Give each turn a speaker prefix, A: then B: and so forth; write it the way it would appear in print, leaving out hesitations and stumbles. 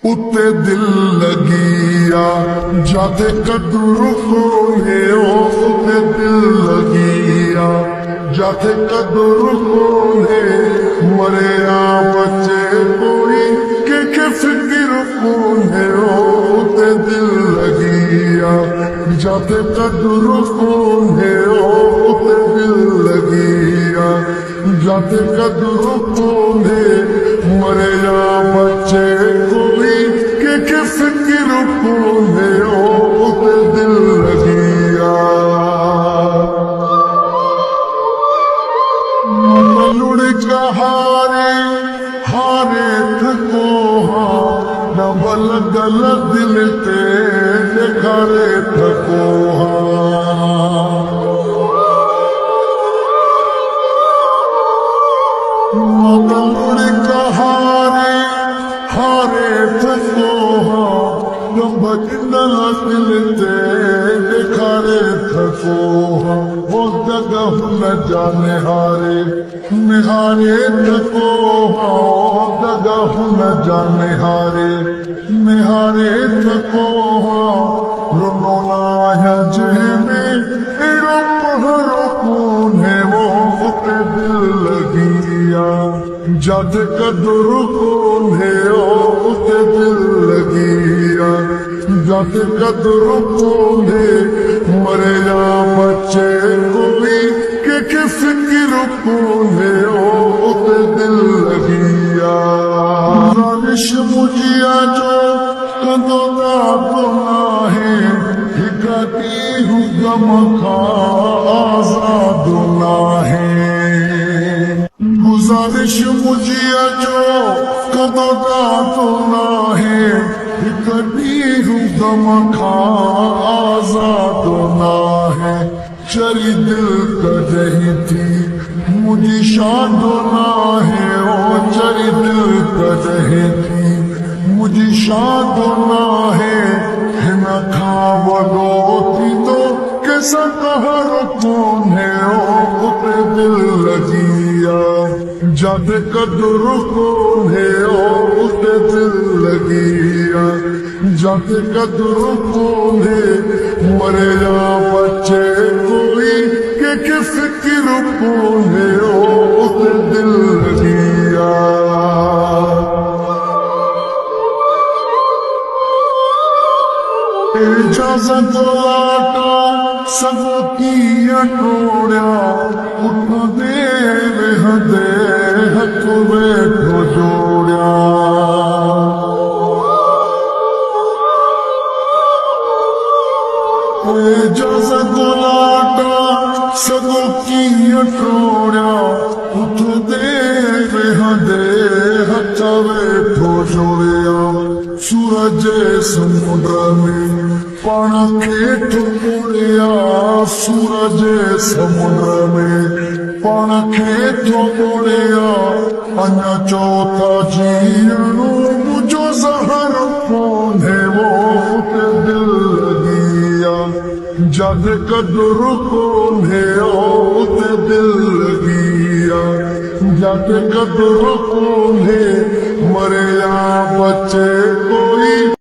A: उत्ते दिल लगिया जाते कदर कोने उत्ते दिल लगिया जाते कदर कोने मरे बच्चे कोई के फिक्र कोने उत्ते दिल लगिया जाते कदर कोने उत्ते दिल लगिया जाते कदर कोने मरे बच्चे कोई के फिक्र कोने उत्ते दिल लगिया लुड़ का हारे हारे थको न बल गल दिल ते खारे थको लुड़ का हारे हारे थको भजनल दिल ते खारे थको हो जगह न जाने हारे निहारे थको हो जगह न जाने हारे निहारे थको हो रोना है जेमे एरो पहरो कोने वो उते दिल लगिया जद कदर कोने उते दिल लगिया जद कदर कोने मरे बच्चे कोई के फिक्र कोने उते दिल लगिया रानिश मुझिया जो कदों का गुनाहे हिकती हूँ गम का आजाद नाहे गुजारिश मुझिया जो कदों का गुनाहे हिकती हूँ गम का आजाद नाहे चरी दिल कर रही थी मुझे शादो ना है ओ चरी दिल कर रही थी मुझे शादो ना है न खावलो थी तो कैसा कहर कौन है ओ उते दिल लगिया जद कदर कौन है ओ उते दिल लगिया जद कदर कौन है मरे बच्चे कोई के फिक्र कोने उते दिल लगिया इजाजत लाटा सब की टोड़िया उठ दे हदे हथ बैठो जोड़िया इजाजत लाटा सब की टोड़िया उठ दे हदे हथ बैठो जोड़िया सूरज समुद्र में पण खेठ मुड़िया सूरज समुद्र में पण खेठ मुड़िया अन्य चौथा जीणो मुझो जहर कौन है वो उते दिल लगिया जद कदर कौन है उते दिल लगिया जद कदर कौन है मरे बच्चे कोई